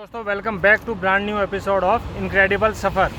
दोस्तों welcome back to brand new episode of incredible Safar.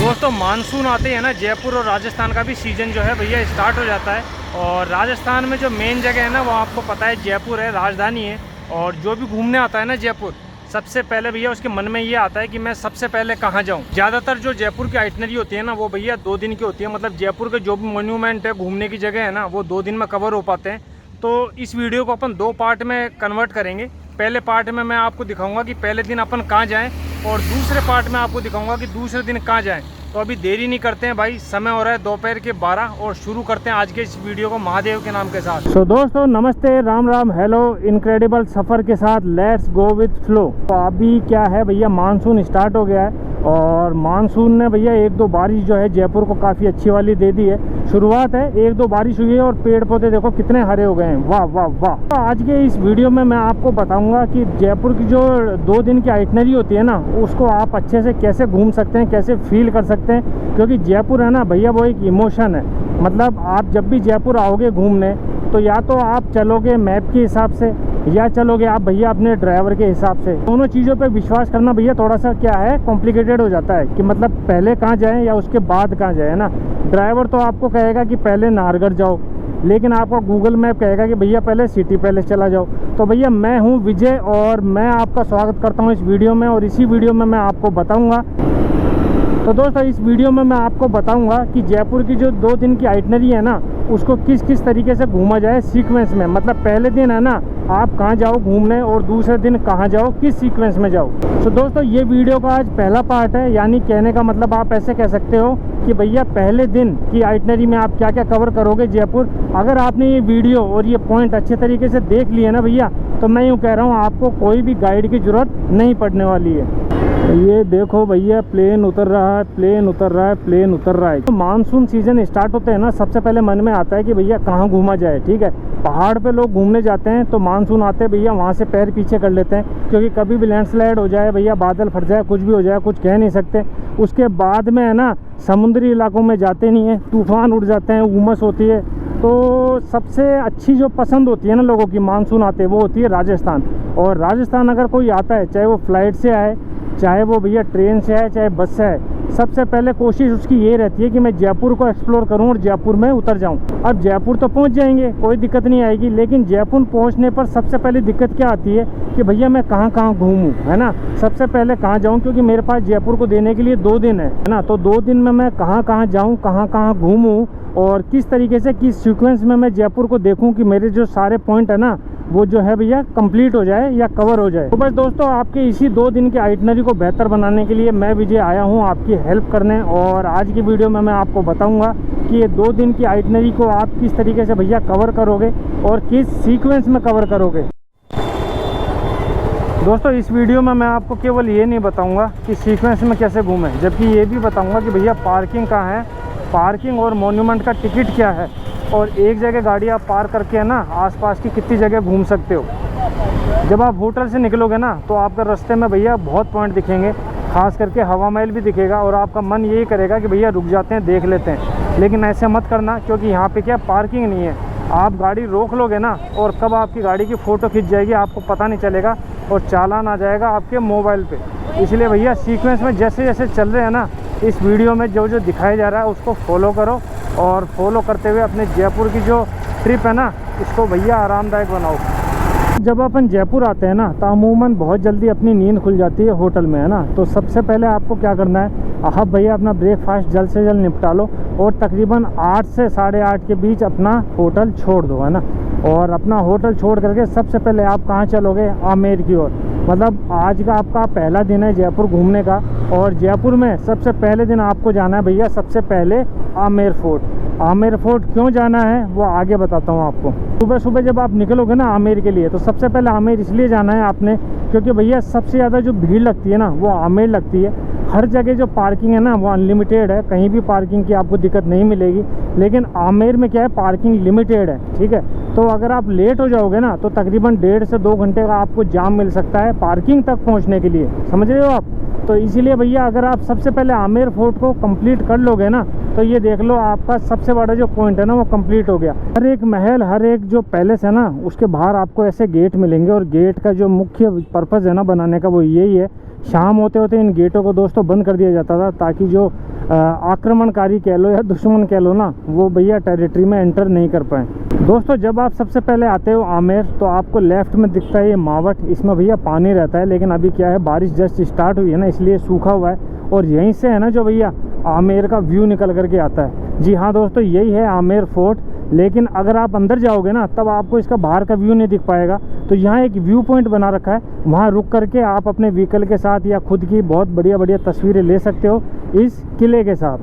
दोस्तों monsoon आते हैं ना, जयपुर और राजस्थान का भी सीज़न जो है भैया स्टार्ट हो जाता है। और राजस्थान में जो मेन जगह है ना वो आपको पता है जयपुर है, राजधानी है। और जो भी घूमने आता है ना जयपुर, सबसे पहले भैया उसके मन में ये आता है कि मैं सबसे पहले कहाँ जाऊँ। ज़्यादातर जो जयपुर की आइटनरी होती है ना वो भैया 2 दिन की होती है। मतलब जयपुर के जो भी मोन्यूमेंट है, घूमने की जगह है ना, वो 2 दिन में कवर हो पाते हैं। तो इस वीडियो को अपन 2 पार्ट में कन्वर्ट करेंगे। पहले पार्ट में मैं आपको दिखाऊंगा कि पहले दिन अपन कहाँ जाएं, और दूसरे पार्ट में आपको दिखाऊंगा कि दूसरे दिन कहाँ जाएं। तो अभी देरी नहीं करते हैं भाई, समय हो रहा है दोपहर के 12 और शुरू करते हैं आज के इस वीडियो को महादेव के नाम के साथ। तो दोस्तों नमस्ते, राम राम, हेलो। इनक्रेडिबल सफ़र के साथ लेट्स गो विथ फ्लो। तो अभी क्या है भैया, मानसून स्टार्ट हो गया है और मानसून ने भैया 1-2 बारिश जो है जयपुर को काफ़ी अच्छी वाली दे दी है। शुरुआत है, 1-2 बारिश हुई है और पेड़ पौधे देखो कितने हरे हो गए हैं। वाह वाह वाह। तो आज के इस वीडियो में मैं आपको बताऊंगा कि जयपुर की जो 2 दिन की आइटनरी होती है ना, उसको आप अच्छे से कैसे घूम सकते हैं, कैसे फील कर सकते हैं। क्योंकि जयपुर है ना भैया, वो एक इमोशन है। मतलब आप जब भी जयपुर आओगे घूमने, तो या तो आप चलोगे मैप के हिसाब से या चलोगे आप भैया अपने ड्राइवर के हिसाब से। दोनों चीज़ों पे विश्वास करना भैया थोड़ा सा क्या है, कॉम्प्लिकेटेड हो जाता है कि मतलब पहले कहाँ जाएं या उसके बाद कहाँ जाएं, है ना। ड्राइवर तो आपको कहेगा कि पहले नाहरगढ़ जाओ, लेकिन आपका गूगल मैप कहेगा कि भैया पहले सिटी पैलेस चला जाओ। तो भैया मैं हूँ विजय और मैं आपका स्वागत करता हूँ इस वीडियो में। और इसी वीडियो में मैं आपको बताऊँगा, तो दोस्तों इस वीडियो में मैं आपको बताऊंगा कि जयपुर की जो 2 दिन की आइटनरी है ना, उसको किस किस तरीके से घूमा जाए सीक्वेंस में। मतलब पहले दिन है ना आप कहाँ जाओ घूमने, और दूसरे दिन कहाँ जाओ, किस सीक्वेंस में जाओ। तो दोस्तों ये वीडियो का आज पहला पार्ट है, यानी कहने का मतलब आप ऐसे कह सकते हो कि भैया पहले दिन की आइटनरी में आप क्या क्या कवर करोगे जयपुर। अगर आपने ये वीडियो और ये पॉइंट अच्छे तरीके से देख लिए ना भैया, तो मैं यूँ कह रहा हूँ आपको कोई भी गाइड की ज़रूरत नहीं पड़ने वाली है। ये देखो भैया, प्लेन उतर रहा है, प्लेन उतर रहा है, प्लेन उतर रहा है। तो मानसून सीजन स्टार्ट होते हैं ना, सबसे पहले मन में आता है कि भैया कहाँ घूमा जाए। ठीक है, पहाड़ पे लोग घूमने जाते हैं तो मानसून आते हैं भैया वहाँ से पैर पीछे कर लेते हैं, क्योंकि कभी भी लैंडस्लाइड हो जाए भैया, बादल फट जाए, कुछ भी हो जाए, कुछ कह नहीं सकते। उसके बाद में है ना समुद्री इलाकों में जाते नहीं है, तूफान उड़ जाते हैं, उमस होती है। तो सबसे अच्छी जो पसंद होती है ना लोगों की मानसून आते, वो होती है राजस्थान। और राजस्थान अगर कोई आता है, चाहे वो फ्लाइट से आए, चाहे वो भैया ट्रेन से आए, चाहे बस से आए, सबसे पहले कोशिश उसकी ये रहती है कि मैं जयपुर को एक्सप्लोर करूं और जयपुर में उतर जाऊं। अब जयपुर तो पहुंच जाएंगे, कोई दिक्कत नहीं आएगी, लेकिन जयपुर पहुंचने पर सबसे पहले दिक्कत क्या आती है कि भैया मैं कहां कहां घूमूं, है ना। सबसे पहले कहां जाऊं, क्योंकि मेरे पास जयपुर को देने के लिए 2 दिन है ना। तो 2 दिन में मैं कहां कहां जाऊं, कहां कहां घूमूं और किस तरीके से, किस सीक्वेंस में मैं जयपुर को देखूं कि मेरे जो सारे पॉइंट है ना वो जो है भैया कंप्लीट हो जाए या कवर हो जाए। तो बस दोस्तों आपके इसी 2 दिन की आइटनरी को बेहतर बनाने के लिए मैं विजय आया हूँ आपकी हेल्प करने। और आज की वीडियो में मैं आपको बताऊंगा कि ये 2 दिन की आइटनरी को आप किस तरीके से भैया कवर करोगे और किस सीक्वेंस में कवर करोगे। दोस्तों इस वीडियो में मैं आपको केवल ये नहीं बताऊंगा कि सीक्वेंस में कैसे घूमें, जबकि ये भी बताऊंगा कि भैया पार्किंग कहाँ है, पार्किंग और मोन्यूमेंट का टिकट क्या है, और एक जगह गाड़ी आप पार्क करके है ना आसपास की कितनी जगह घूम सकते हो। जब आप होटल से निकलोगे ना, तो आपका रास्ते में भैया बहुत पॉइंट दिखेंगे, खास करके हवा महल भी दिखेगा, और आपका मन यही करेगा कि भैया रुक जाते हैं, देख लेते हैं। लेकिन ऐसे मत करना, क्योंकि यहाँ पे क्या पार्किंग नहीं है। आप गाड़ी रोक लोगे ना, और कब आपकी गाड़ी की फ़ोटो खिंच जाएगी आपको पता नहीं चलेगा, और चालान आ जाएगा आपके मोबाइल पे। इसलिए भैया सीक्वेंस में जैसे जैसे चल रहे हैं ना, इस वीडियो में जो जो दिखाया जा रहा है उसको फॉलो करो, और फॉलो करते हुए अपने जयपुर की जो ट्रिप है ना, इसको भैया आरामदायक बनाओ। जब अपन जयपुर आते हैं ना, तो अमूमन बहुत जल्दी अपनी नींद खुल जाती है होटल में, है ना। तो सबसे पहले आपको क्या करना है, आप भैया अपना ब्रेकफास्ट जल्द से जल्द निपटा लो, और तकरीबन 8 से 8:30 के बीच अपना होटल छोड़ दो, है ना। और अपना होटल छोड़ करके सबसे पहले आप कहाँ चलोगे, आमेर की ओर। मतलब आज का आपका पहला दिन है जयपुर घूमने का, और जयपुर में सबसे पहले दिन आपको जाना है भैया सबसे पहले आमेर फोर्ट। आमेर फोर्ट क्यों जाना है वो आगे बताता हूँ आपको। सुबह सुबह जब आप निकलोगे ना आमेर के लिए, तो सबसे पहले आमेर इसलिए जाना है आपने क्योंकि भैया सबसे ज़्यादा जो भीड़ लगती है ना वो आमेर लगती है। हर जगह जो पार्किंग है ना वो अनलिमिटेड है, कहीं भी पार्किंग की आपको दिक्कत नहीं मिलेगी। लेकिन आमेर में क्या है, पार्किंग लिमिटेड है, ठीक है। तो अगर आप लेट हो जाओगे ना तो तकरीबन 1.5 से 2 घंटे का आपको जाम मिल सकता है पार्किंग तक पहुंचने के लिए, समझ रहे हो आप। तो इसीलिए भैया अगर आप सबसे पहले आमेर फोर्ट को कंप्लीट कर लोगे ना तो ये देख लो आपका सबसे बड़ा जो पॉइंट है ना वो कंप्लीट हो गया। हर एक महल, हर एक जो पैलेस है ना उसके बाहर आपको ऐसे गेट मिलेंगे, और गेट का जो मुख्य पर्पज़ है ना बनाने का वो यही है, शाम होते होते इन गेटों को दोस्तों बंद कर दिया जाता था ताकि जो आक्रमणकारी कह लो या दुश्मन कह लो ना वो भैया टेरिटरी में एंटर नहीं कर पाए। दोस्तों जब आप सबसे पहले आते हो आमेर तो आपको लेफ्ट में दिखता है ये मावट, इसमें भैया पानी रहता है। लेकिन अभी क्या है, बारिश जस्ट स्टार्ट हुई है ना इसलिए सूखा हुआ है, और यहीं से है ना जो भैया आमेर का व्यू निकल करके आता है। जी हाँ दोस्तों, यही है आमेर फोर्ट। लेकिन अगर आप अंदर जाओगे ना तब आपको इसका बाहर का व्यू नहीं दिख पाएगा। तो यहाँ एक व्यू पॉइंट बना रखा है, वहाँ रुक करके आप अपने व्हीकल के साथ या खुद की बहुत बढ़िया बढ़िया तस्वीरें ले सकते हो इस किले के साथ।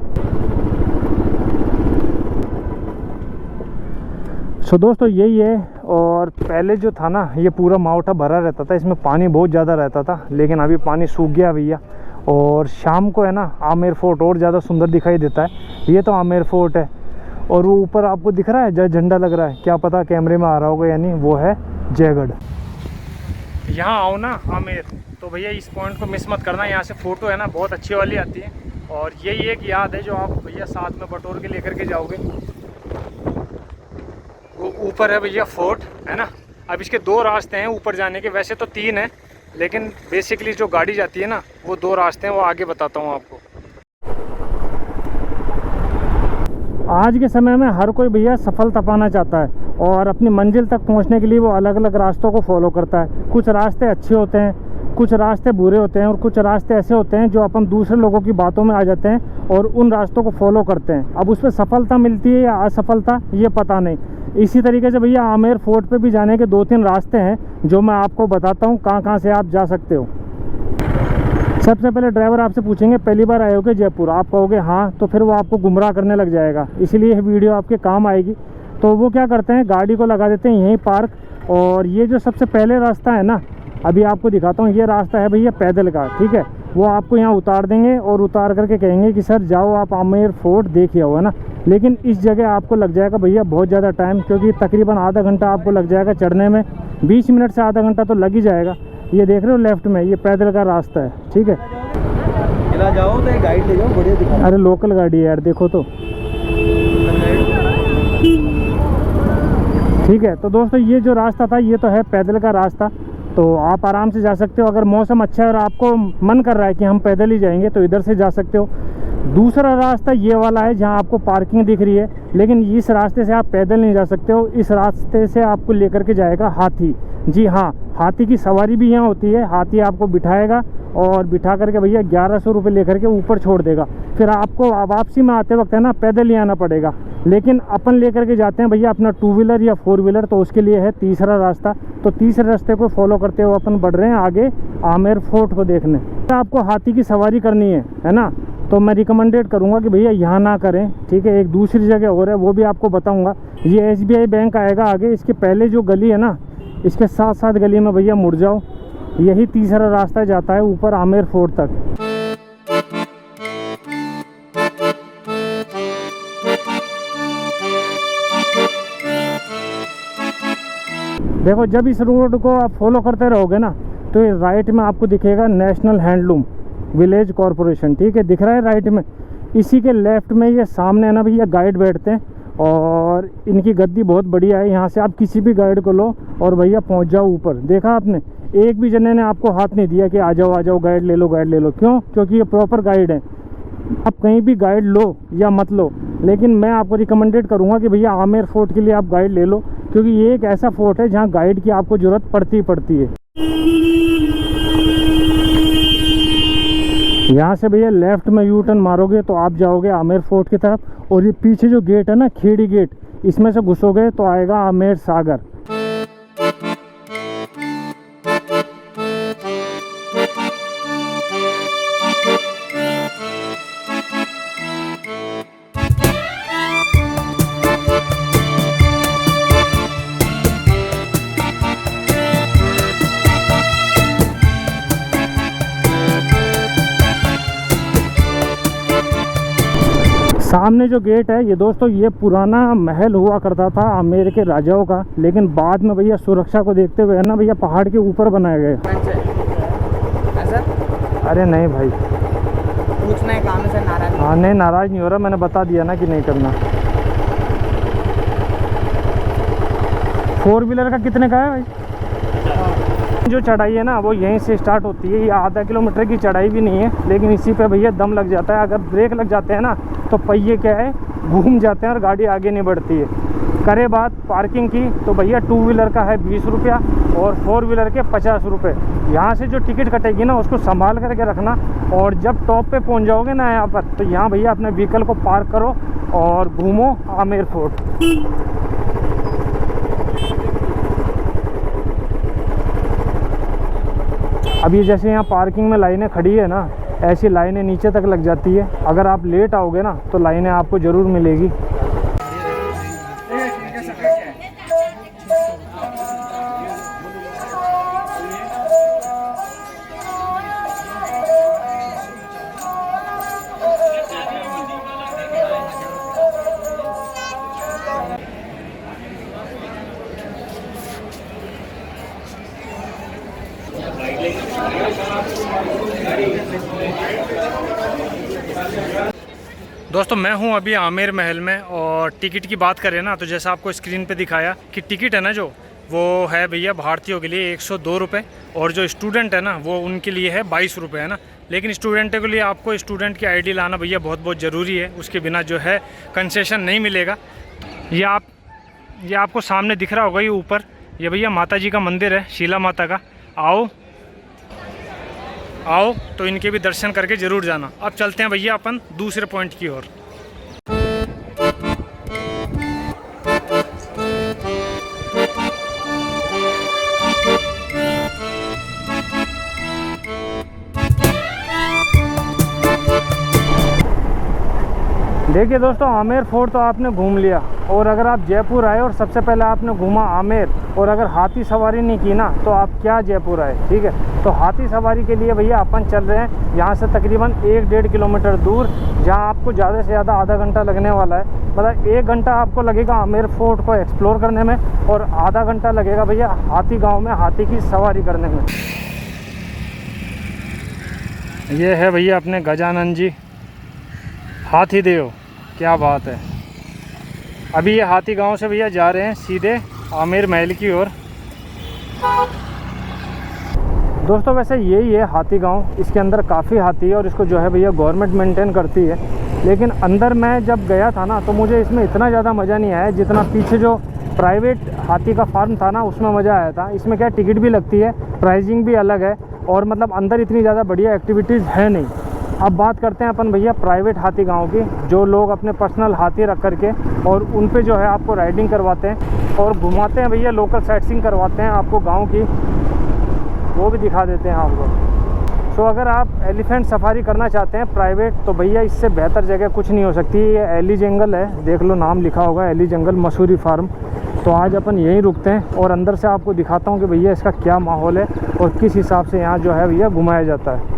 सो दोस्तों यही है। और पहले जो था ना ये पूरा मावठा भरा रहता था, इसमें पानी बहुत ज़्यादा रहता था, लेकिन अभी पानी सूख गया भैया। और शाम को है ना आमेर फोर्ट और ज़्यादा सुंदर दिखाई देता है। ये तो आमेर फोर्ट है, और वो ऊपर आपको दिख रहा है जहाँ झंडा लग रहा है, क्या पता कैमरे में आ रहा होगा, यानी वो है जयगढ़। यहाँ आओ ना आमेर तो भैया इस पॉइंट को मिस मत करना, यहाँ से फ़ोटो है ना बहुत अच्छी वाली आती है। और यही एक याद है जो आप भैया साथ में बटोर के लेकर के जाओगे। वो ऊपर है भैया फोर्ट, है ना। अब इसके 2 रास्ते हैं ऊपर जाने के, वैसे तो 3 हैं, लेकिन बेसिकली जो गाड़ी जाती है ना वो 2 रास्ते हैं, वो आगे बताता हूँ आपको। आज के समय में हर कोई भैया सफलता पाना चाहता है और अपनी मंजिल तक पहुंचने के लिए वो अलग अलग रास्तों को फॉलो करता है। कुछ रास्ते अच्छे होते हैं, कुछ रास्ते बुरे होते हैं, और कुछ रास्ते ऐसे होते हैं जो अपन दूसरे लोगों की बातों में आ जाते हैं और उन रास्तों को फॉलो करते हैं। अब उसमें सफलता मिलती है या असफलता ये पता नहीं। इसी तरीके से भैया आमेर फोर्ट पे भी जाने के 2-3 रास्ते हैं जो मैं आपको बताता हूँ कहाँ से आप जा सकते हो। सबसे पहले ड्राइवर आपसे पूछेंगे पहली बार आए हो क्या जयपुर, आप कहोगे हाँ, तो फिर वो आपको गुमराह करने लग जाएगा, इसीलिए यह वीडियो आपके काम आएगी। तो वो क्या करते हैं, गाड़ी को लगा देते हैं यहीं पार्क। और ये जो सबसे पहले रास्ता है ना, अभी आपको दिखाता हूँ, ये रास्ता है भैया पैदल का, ठीक है। वो आपको यहाँ उतार देंगे और उतार करके कहेंगे कि सर जाओ आप आमेर फोर्ट देखिए हो, है ना। लेकिन इस जगह आपको लग जाएगा भैया बहुत ज़्यादा टाइम, क्योंकि तकरीबन आधा घंटा आपको लग जाएगा चढ़ने में, 20 मिनट से आधा घंटा तो लग ही जाएगा। ये देख रहे हो लेफ्ट में, ये पैदल का रास्ता है, ठीक है। चला जाओ तो गाइड ले जाओ, बढ़िया दिखा। अरे लोकल गाड़ी है यार, देखो तो ठीक है। तो दोस्तों ये जो रास्ता था ये तो है पैदल का रास्ता, तो आप आराम से जा सकते हो। अगर मौसम अच्छा है और आपको मन कर रहा है कि हम पैदल ही जाएंगे तो इधर से जा सकते हो। दूसरा रास्ता ये वाला है जहाँ आपको पार्किंग दिख रही है, लेकिन इस रास्ते से आप पैदल नहीं जा सकते हो। इस रास्ते से आपको लेकर के जाएगा हाथी। जी हाँ, हाथी की सवारी भी यहाँ होती है। हाथी आपको बिठाएगा और बिठा करके भैया 1100 रुपये लेकर के ऊपर छोड़ देगा। फिर आपको वापसी में आते वक्त है ना पैदल ही आना पड़ेगा। लेकिन अपन लेकर के जाते हैं भैया अपना 2 व्हीलर या 4 व्हीलर, तो उसके लिए है तीसरा रास्ता। तो तीसरे रास्ते को फॉलो करते हुए अपन बढ़ रहे हैं आगे आमेर फोर्ट को देखने। आपको हाथी की सवारी करनी है ना, तो मैं रिकमेंडेड करूंगा कि भैया यहाँ ना करें, ठीक है। एक दूसरी जगह और है, वो भी आपको बताऊंगा। ये SBI बैंक आएगा आगे, इसके पहले जो गली है ना इसके साथ साथ गली में भैया मुड़ जाओ, यही तीसरा रास्ता जाता है ऊपर आमेर फोर्ट तक। देखो जब इस रोड को आप फॉलो करते रहोगे ना तो ये राइट में आपको दिखेगा नेशनल हैंडलूम विलेज कॉरपोरेशन, ठीक है, दिख रहा है राइट में। इसी के लेफ्ट में ये सामने है ना भैया गाइड बैठते हैं, और इनकी गद्दी बहुत बढ़िया है। यहाँ से आप किसी भी गाइड को लो और भैया पहुँच जाओ ऊपर। देखा आपने, एक भी जने ने आपको हाथ नहीं दिया कि आ जाओ गाइड ले लो, गाइड ले लो। क्यों? क्योंकि ये प्रॉपर गाइड है। आप कहीं भी गाइड लो या मत लो, लेकिन मैं आपको रिकमेंडेड करूँगा कि भैया आमेर फोर्ट के लिए आप गाइड ले लो, क्योंकि ये एक ऐसा फोर्ट है जहाँ गाइड की आपको ज़रूरत पड़ती है। यहाँ से भैया लेफ्ट में यू टर्न मारोगे तो आप जाओगे आमेर फोर्ट की तरफ, और ये पीछे जो गेट है ना खेड़ी गेट, इसमें से घुसोगे तो आएगा आमेर सागर। सामने जो गेट है ये दोस्तों ये पुराना महल हुआ करता था आमेर के राजाओं का, लेकिन बाद में भैया सुरक्षा को देखते हुए है ना भैया पहाड़ के ऊपर बनाया गया। अरे नहीं भाई, पूछना है काम से नाराज। हाँ नहीं नाराज नहीं हो रहा, मैंने बता दिया ना कि नहीं करना। 4 व्हीलर का कितने का है भाई? जो चढ़ाई है ना वो यहीं से स्टार्ट होती है, ये आधा किलोमीटर की चढ़ाई भी नहीं है, लेकिन इसी पे भैया दम लग जाता है। अगर ब्रेक लग जाते हैं ना तो पहिए क्या है घूम जाते हैं और गाड़ी आगे नहीं बढ़ती है। करे बात पार्किंग की तो भैया 2 व्हीलर का है 20 रुपया और 4 व्हीलर के 50 रुपये। यहाँ से जो टिकट कटेगी ना उसको संभाल करके रखना, और जब टॉप पे पहुँच जाओगे ना यहाँ पर तो यहाँ भैया अपने व्हीकल को पार्क करो और घूमो आमेर फोर्ट। अभी जैसे यहाँ पार्किंग में लाइनें खड़ी है ना, ऐसी लाइनें नीचे तक लग जाती है। अगर आप लेट आओगे ना तो लाइनें आपको ज़रूर मिलेगी। दोस्तों मैं हूं अभी आमेर महल में, और टिकट की बात करें ना तो जैसा आपको स्क्रीन पे दिखाया कि टिकट है ना जो वो है भैया भारतीयों के लिए 102 रुपये, और जो स्टूडेंट है ना वो उनके लिए है 22 रुपये है ना। लेकिन स्टूडेंटों के लिए आपको स्टूडेंट की आईडी लाना भैया बहुत बहुत ज़रूरी है, उसके बिना जो है कंसेशन नहीं मिलेगा। ये आपको सामने दिख रहा होगा ये ऊपर, ये भैया माता जी का मंदिर है, शीला माता का। आओ तो इनके भी दर्शन करके ज़रूर जाना। अब चलते हैं भैया अपन दूसरे पॉइंट की ओर। देखिए दोस्तों, आमेर फोर्ट तो आपने घूम लिया, और अगर आप जयपुर आए और सबसे पहले आपने घूमा आमेर, और अगर हाथी सवारी नहीं की ना तो आप क्या जयपुर आए, ठीक है। तो हाथी सवारी के लिए भैया अपन चल रहे हैं यहाँ से तकरीबन 1-1.5 किलोमीटर दूर, जहाँ आपको ज़्यादा से ज़्यादा आधा घंटा लगने वाला है। मतलब 1 घंटा आपको लगेगा आमेर फोर्ट को एक्सप्लोर करने में, और आधा घंटा लगेगा भैया हाथी गाँव में हाथी की सवारी करने में। ये है भैया अपने गजानन जी हाथी देव, क्या बात है। अभी ये हाथी गांव से भैया जा रहे हैं सीधे आमेर महल की ओर। दोस्तों वैसे यही है हाथी गांव, इसके अंदर काफ़ी हाथी है और इसको जो है भैया गवर्नमेंट मेंटेन करती है। लेकिन अंदर मैं जब गया था ना तो मुझे इसमें इतना ज़्यादा मज़ा नहीं आया जितना पीछे जो प्राइवेट हाथी का फार्म था ना उसमें मज़ा आया था। इसमें क्या टिकट भी लगती है, प्राइसिंग भी अलग है, और मतलब अंदर इतनी ज़्यादा बढ़िया एक्टिविटीज़ है नहीं। अब बात करते हैं अपन भैया प्राइवेट हाथी गांव की, जो लोग अपने पर्सनल हाथी रख करके और उन पे जो है आपको राइडिंग करवाते हैं और घुमाते हैं भैया, लोकल साइटसीइंग करवाते हैं आपको गांव की, वो भी दिखा देते हैं आपको। सो अगर आप एलिफेंट सफारी करना चाहते हैं प्राइवेट तो भैया इससे बेहतर जगह कुछ नहीं हो सकती। ये एली जंगल है, देख लो नाम लिखा होगा एली जंगल मसूरी फार्म। तो आज अपन यहीं रुकते हैं और अंदर से आपको दिखाता हूँ कि भैया इसका क्या माहौल है और किस हिसाब से यहाँ जो है भैया घुमाया जाता है।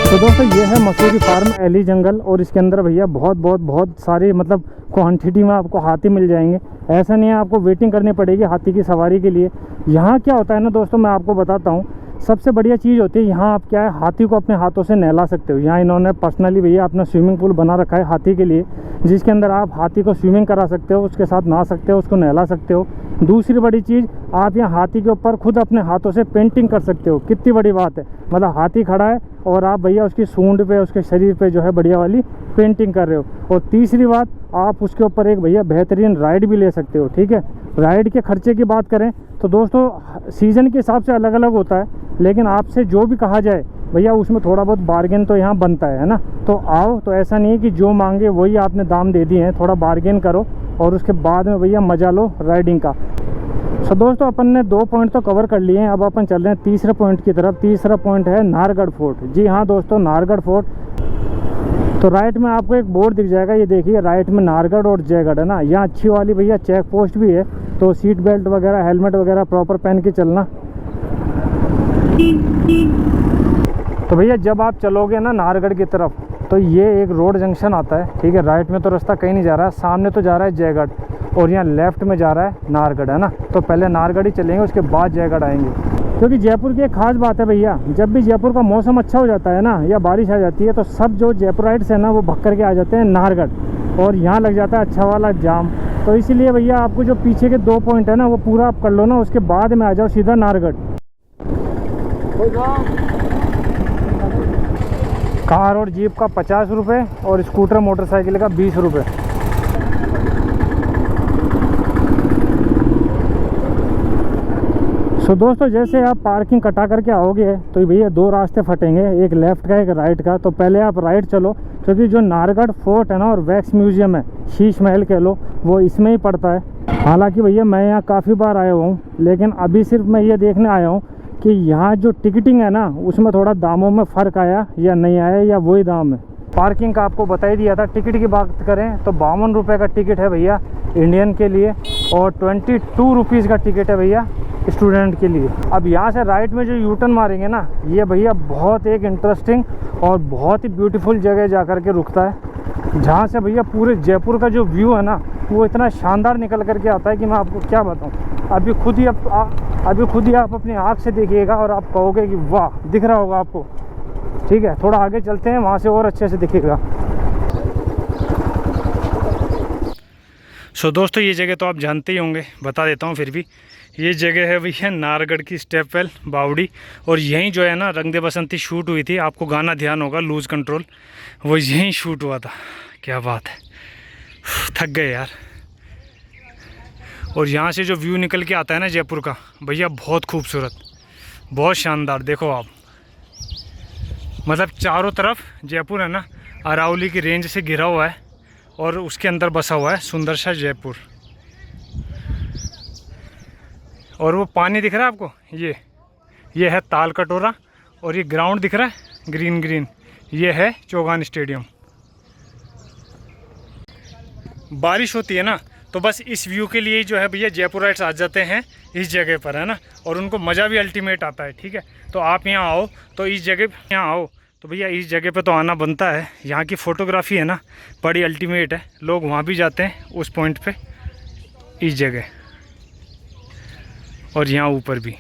तो दोस्तों ये है मसूरी फार्म एली जंगल, और इसके अंदर भैया बहुत सारी मतलब क्वांटिटी में आपको हाथी मिल जाएंगे। ऐसा नहीं है आपको वेटिंग करनी पड़ेगी हाथी की सवारी के लिए। यहाँ क्या होता है ना दोस्तों, मैं आपको बताता हूँ, सबसे बढ़िया चीज़ होती है यहाँ आप क्या है हाथी को अपने हाथों से नहला सकते हो। यहाँ इन्होंने पर्सनली भैया अपना स्विमिंग पूल बना रखा है हाथी के लिए, जिसके अंदर आप हाथी को स्विमिंग करा सकते हो, उसके साथ नहा सकते हो, उसको नहला सकते हो। दूसरी बड़ी चीज़, आप यहाँ हाथी के ऊपर खुद अपने हाथों से पेंटिंग कर सकते हो। कितनी बड़ी बात है, मतलब हाथी खड़ा है और आप भैया उसकी सूंड पे, उसके शरीर पे जो है बढ़िया वाली पेंटिंग कर रहे हो। और तीसरी बात, आप उसके ऊपर एक भैया बेहतरीन राइड भी ले सकते हो, ठीक है। राइड के खर्चे की बात करें तो दोस्तों सीज़न के हिसाब से अलग अलग होता है, लेकिन आपसे जो भी कहा जाए भैया उसमें थोड़ा बहुत बार्गेन तो यहाँ बनता है ना। तो आओ, तो ऐसा नहीं है कि जो मांगे वही आपने दाम दे दिए हैं, थोड़ा बार्गेन करो और उसके बाद में भैया मज़ा लो राइडिंग का। सो दोस्तों अपन ने 2 पॉइंट तो कवर कर लिए हैं, अब अपन चल रहे हैं तीसरे पॉइंट की तरफ। तीसरा पॉइंट है नाहरगढ़ फोर्ट। जी हाँ दोस्तों, नाहरगढ़ फोर्ट। तो राइट में आपको एक बोर्ड दिख जाएगा, ये देखिए राइट में नाहरगढ़ और जयगढ़ है ना। यहाँ अच्छी वाली भैया चेक पोस्ट भी है, तो सीट बेल्ट वगैरह, हेलमेट वगैरह प्रॉपर पहन के चलना। तो भैया जब आप चलोगे ना नाहरगढ़ की तरफ, तो ये एक रोड जंक्शन आता है, ठीक है। राइट में तो रास्ता कहीं नहीं जा रहा है, सामने तो जा रहा है जयगढ़ और यहाँ लेफ्ट में जा रहा है नाहरगढ़, है ना। तो पहले नाहरगढ़ ही चलेंगे, उसके बाद जयगढ़ आएंगे। क्योंकि जयपुर की एक खास बात है भैया, जब भी जयपुर का मौसम अच्छा हो जाता है ना, या बारिश आ जाती है, तो सब जो जयपुराइट्स है ना वो भग करके आ जाते हैं नाहरगढ़, और यहाँ लग जाता है अच्छा वाला जाम। तो इसीलिए भैया आपको जो पीछे के 2 पॉइंट है ना वो पूरा आप कर लो ना, उसके बाद में आ जाओ सीधा नाहरगढ़। कार और जीप का 50 रुपये और स्कूटर मोटरसाइकिल का 20 रुपये। सो दोस्तों जैसे आप पार्किंग कटा करके आओगे तो भैया 2 रास्ते फटेंगे, एक लेफ़्ट का एक राइट का। तो पहले आप राइट चलो, क्योंकि जो नाहरगढ़ फोर्ट है ना और वैक्स म्यूजियम है, शीश महल कह लो, वो इसमें ही पड़ता है। हालांकि भैया मैं यहाँ काफ़ी बार आया हुआ हूँ, लेकिन अभी सिर्फ मैं ये देखने आया हूँ कि यहाँ जो टिकटिंग है ना उसमें थोड़ा दामों में फ़र्क आया या नहीं आया, या वही दाम है। पार्किंग का आपको बता ही दिया था। टिकट की बात करें तो 52 रुपये का टिकट है भैया इंडियन के लिए, और 22 रुपीज़ का टिकट है भैया स्टूडेंट के लिए। अब यहाँ से राइट में जो यूटर्न मारेंगे ना, ये भैया बहुत एक इंटरेस्टिंग और बहुत ही ब्यूटीफुल जगह जा कर के रुकता है, जहाँ से भैया पूरे जयपुर का जो व्यू है ना वो इतना शानदार निकल करके आता है कि मैं आपको क्या बताऊँ। अभी खुद ही आप अपनी आँख से देखिएगा और आप कहोगे कि वाह, दिख रहा होगा आपको। ठीक है, थोड़ा आगे चलते हैं, वहाँ से और अच्छे से दिखेगा। सो दोस्तों ये जगह तो आप जानते ही होंगे, बता देता हूँ फिर भी। ये जगह है भैया नाहरगढ़ की स्टेप वेल बावड़ी, और यहीं जो है ना रंग दे बसंती शूट हुई थी। आपको गाना ध्यान होगा लूज़ कंट्रोल, वो यहीं शूट हुआ था। क्या बात है, थक गए यार। और यहाँ से जो व्यू निकल के आता है ना जयपुर का भैया, बहुत खूबसूरत, बहुत शानदार। देखो आप, मतलब चारों तरफ जयपुर है ना अरावली की रेंज से घिरा हुआ है, और उसके अंदर बसा हुआ है सुंदर सा जयपुर। और वो पानी दिख रहा है आपको, ये है ताल कटोरा, और ये ग्राउंड दिख रहा है ग्रीन ग्रीन, ये है चौगान स्टेडियम। बारिश होती है ना तो बस इस व्यू के लिए ही जो है भैया जयपुराइट्स आ जाते हैं इस जगह पर, है ना। और उनको मज़ा भी अल्टीमेट आता है, ठीक है। तो आप यहाँ आओ तो इस जगह, यहाँ आओ तो भैया इस जगह पे तो आना बनता है। यहाँ की फ़ोटोग्राफी है ना बड़ी अल्टीमेट है, लोग वहाँ भी जाते हैं उस पॉइंट पे, इस जगह, और यहाँ ऊपर भी।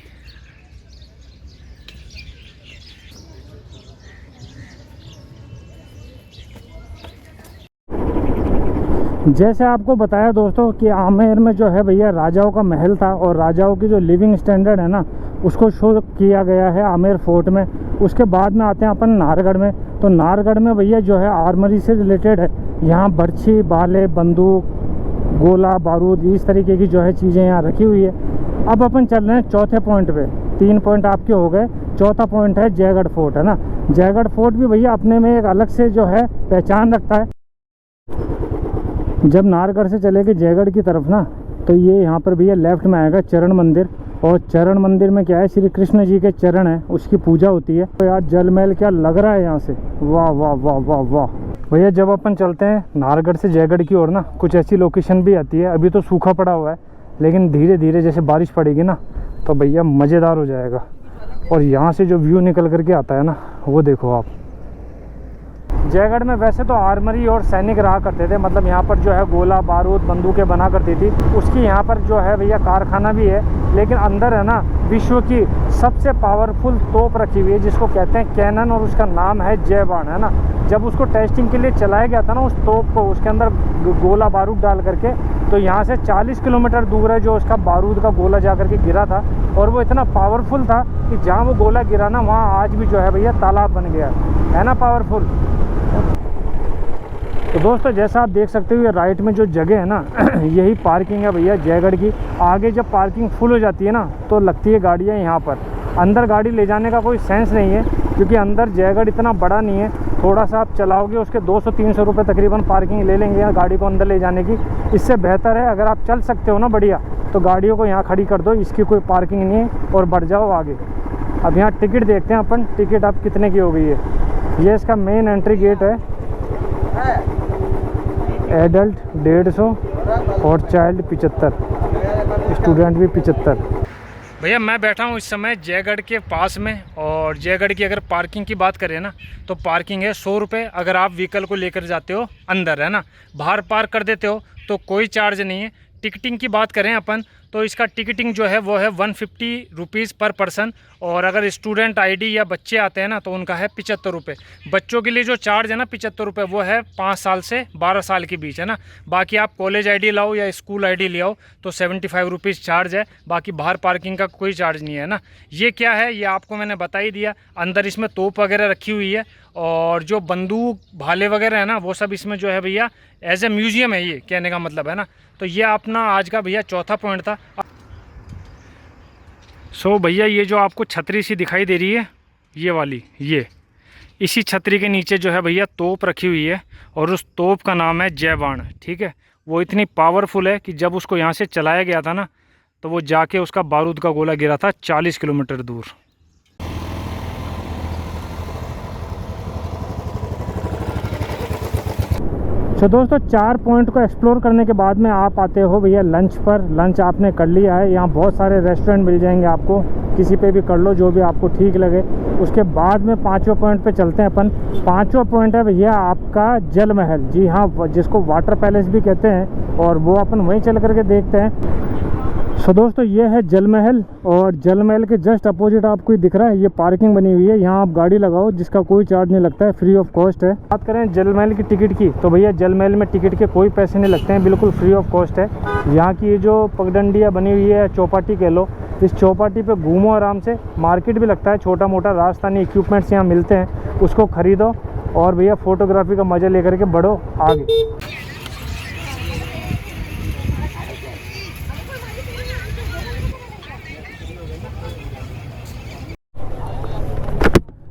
जैसे आपको बताया दोस्तों कि आमेर में जो है भैया राजाओं का महल था, और राजाओं की जो लिविंग स्टैंडर्ड है ना उसको शो किया गया है आमेर फोर्ट में। उसके बाद में आते हैं अपन नाहरगढ़ में। तो नाहरगढ़ में भैया जो है आर्मरी से रिलेटेड है, यहाँ बर्छी, भाले, बंदूक, गोला बारूद, इस तरीके की जो है चीज़ें यहाँ रखी हुई है। अब अपन चल रहे हैं चौथे पॉइंट पे। 3 पॉइंट आपके हो गए, चौथा पॉइंट है जयगढ़ फोर्ट, है ना। जयगढ़ फोर्ट भी भैया अपने में एक अलग से जो है पहचान रखता है। जब नाहरगढ़ से चले गए जयगढ़ की तरफ ना, तो ये यहाँ पर भैया लेफ्ट में आएगा चरण मंदिर, और चरण मंदिर में क्या है, श्री कृष्ण जी के चरण है, उसकी पूजा होती है। तो यार जल महल क्या लग रहा है यहाँ से, वाह वाह वाह वाह वाह। भैया जब अपन चलते हैं नाहरगढ़ से जयगढ़ की ओर ना, कुछ ऐसी लोकेशन भी आती है। अभी तो सूखा पड़ा हुआ है, लेकिन धीरे धीरे जैसे बारिश पड़ेगी ना तो भैया मज़ेदार हो जाएगा। और यहाँ से जो व्यू निकल करके आता है ना वो देखो आप। जयगढ़ में वैसे तो आर्मरी और सैनिक रहा करते थे, मतलब यहाँ पर जो है गोला बारूद बंदूकें बना करती थी। उसकी यहाँ पर जो है भैया कारखाना भी है, लेकिन अंदर है ना विश्व की सबसे पावरफुल तोप रखी हुई है जिसको कहते हैं कैनन, और उसका नाम है जय बाण, है ना। जब उसको टेस्टिंग के लिए चलाया गया था ना उस तोप को, उसके अंदर गोला बारूद डाल करके, तो यहाँ से 40 किलोमीटर दूर है जो उसका बारूद का गोला जा करके गिरा था, और वो इतना पावरफुल था कि जहाँ वो गोला गिरा ना वहाँ आज भी जो है भैया तालाब बन गया है ना, पावरफुल। तो दोस्तों जैसा आप देख सकते हो ये राइट में जो जगह है ना यही पार्किंग है भैया जयगढ़ की। आगे जब पार्किंग फुल हो जाती है ना तो लगती है गाड़ियाँ यहाँ पर। अंदर गाड़ी ले जाने का कोई सेंस नहीं है क्योंकि अंदर जयगढ़ इतना बड़ा नहीं है, थोड़ा सा आप चलाओगे उसके 200-300 रुपये तकरीबन पार्किंग ले लेंगे गाड़ी को अंदर ले जाने की। इससे बेहतर है अगर आप चल सकते हो ना बढ़िया तो गाड़ियों को यहाँ खड़ी कर दो, इसकी कोई पार्किंग नहीं है, और बढ़ जाओ आगे। अब यहाँ टिकट देखते हैं अपन, टिकट अब कितने की हो गई है। ये इसका मेन एंट्री गेट है, एडल्ट 150 और चाइल्ड 75, स्टूडेंट भी 75। भैया मैं बैठा हूँ इस समय जयगढ़ के पास में, और जयगढ़ की अगर पार्किंग की बात करें ना तो पार्किंग है 100 रुपये अगर आप व्हीकल को लेकर जाते हो अंदर, है ना। बाहर पार्क कर देते हो तो कोई चार्ज नहीं है। टिकटिंग की बात करें अपन तो इसका टिकटिंग जो है वो है 150 रुपीज़ पर पर्सन, और अगर स्टूडेंट आईडी या बच्चे आते हैं ना तो उनका है 75 रुपये। बच्चों के लिए जो चार्ज है ना 75 रुपये वो है 5 साल से 12 साल के बीच, है ना। बाकी आप कॉलेज आईडी लाओ या स्कूल आईडी ले आओ तो 75 रुपीज़ चार्ज है। बाकी बाहर पार्किंग का कोई चार्ज नहीं है ना। ये क्या है ये आपको मैंने बता ही दिया। अंदर इसमें तोप वगैरह रखी हुई है, और जो बंदूक भाले वगैरह है ना वो सब इसमें जो है भैया एज ए म्यूज़ियम है, ये कहने का मतलब है ना। तो ये अपना आज का भैया चौथा पॉइंट था। सो भैया ये जो आपको छतरी सी दिखाई दे रही है ये वाली, ये इसी छतरी के नीचे जो है भैया तोप रखी हुई है, और उस तोप का नाम है जय बाण, ठीक है। वो इतनी पावरफुल है कि जब उसको यहाँ से चलाया गया था ना तो वो जाके उसका बारूद का गोला गिरा था 40 किलोमीटर दूर। तो दोस्तों 4 पॉइंट को एक्सप्लोर करने के बाद में आप आते हो भैया लंच पर। लंच आपने कर लिया है, यहाँ बहुत सारे रेस्टोरेंट मिल जाएंगे आपको, किसी पे भी कर लो जो भी आपको ठीक लगे। उसके बाद में 5वें पॉइंट पे चलते हैं अपन। 5वां पॉइंट है भैया आपका जल महल, जी हाँ, जिसको वाटर पैलेस भी कहते हैं, और वो अपन वहीं चल करके देखते हैं। सो दोस्तों ये है जल महल, और जल महल के जस्ट अपोजिट आपको दिख रहा है ये पार्किंग बनी हुई है। यहाँ आप गाड़ी लगाओ जिसका कोई चार्ज नहीं लगता है, फ्री ऑफ कॉस्ट है। बात करें जल महल की टिकट की तो भैया जल महल में टिकट के कोई पैसे नहीं लगते हैं, बिल्कुल फ्री ऑफ कॉस्ट है। यहाँ की ये जो पगडंडियाँ बनी हुई है, चौपाटी कह लो, इस चौपाटी पे घूमो आराम से। मार्केट भी लगता है, छोटा मोटा राजस्थानी इक्विपमेंट्स यहाँ मिलते हैं, उसको ख़रीदो और भैया फ़ोटोग्राफी का मज़ा लेकर के बढ़ो आगे।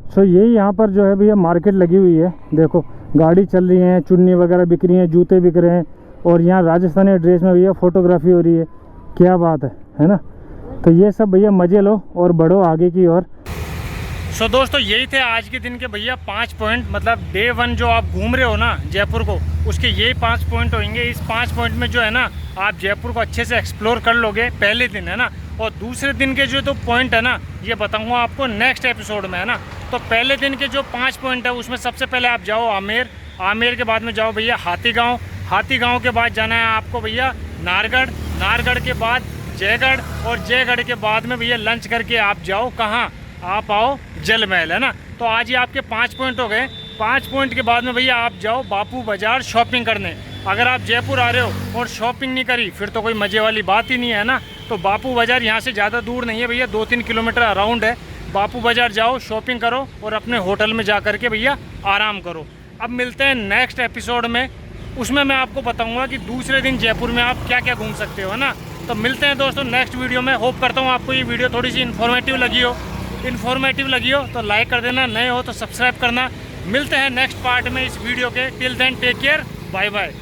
तो यही यहाँ पर जो है भैया मार्केट लगी हुई है। देखो गाड़ी चल रही है, चुन्नी वगैरह बिक रही हैं, जूते बिक रहे हैं, और यहाँ राजस्थानी ड्रेस में भैया फ़ोटोग्राफी हो रही है। क्या बात है ना। तो ये सब भैया मज़े लो और बढ़ो आगे की ओर। सो दोस्तों यही थे आज के दिन के भैया 5 पॉइंट, मतलब डे 1 जो आप घूम रहे हो ना जयपुर को, उसके यही 5 पॉइंट होंगे। इस 5 पॉइंट में जो है ना आप जयपुर को अच्छे से एक्सप्लोर कर लोगे पहले दिन, है ना। और दूसरे दिन के जो तो पॉइंट है ना ये बताऊंगा आपको नेक्स्ट एपिसोड में, है ना। तो पहले दिन के जो 5 पॉइंट है उसमें सबसे पहले आप जाओ आमेर, आमेर के बाद में जाओ भैया हाथीगांव, हाथीगांव के बाद जाना है आपको भैया नारगढ़, नारगढ़ के बाद जयगढ़, और जयगढ़ के बाद में भैया लंच करके आप जाओ कहाँ, आप आओ जल महल, है ना। तो आज ये आपके 5 पॉइंट हो गए। 5 पॉइंट के बाद में भैया आप जाओ बापू बाज़ार शॉपिंग करने। अगर आप जयपुर आ रहे हो और शॉपिंग नहीं करी फिर तो कोई मज़े वाली बात ही नहीं है ना। तो बापू बाज़ार यहाँ से ज़्यादा दूर नहीं है भैया, 2-3 किलोमीटर अराउंड है। बापू बाज़ार जाओ, शॉपिंग करो और अपने होटल में जा कर के भैया आराम करो। अब मिलते हैं नेक्स्ट एपिसोड में, उसमें मैं आपको बताऊँगा कि दूसरे दिन जयपुर में आप क्या क्या घूम सकते हो, है ना। तो मिलते हैं दोस्तों नेक्स्ट वीडियो में। होप करता हूँ आपको ये वीडियो थोड़ी सी इन्फॉर्मेटिव लगी हो तो लाइक कर देना, नए हो तो सब्सक्राइब करना। मिलते हैं नेक्स्ट पार्ट में इस वीडियो के। Till then take care, bye bye.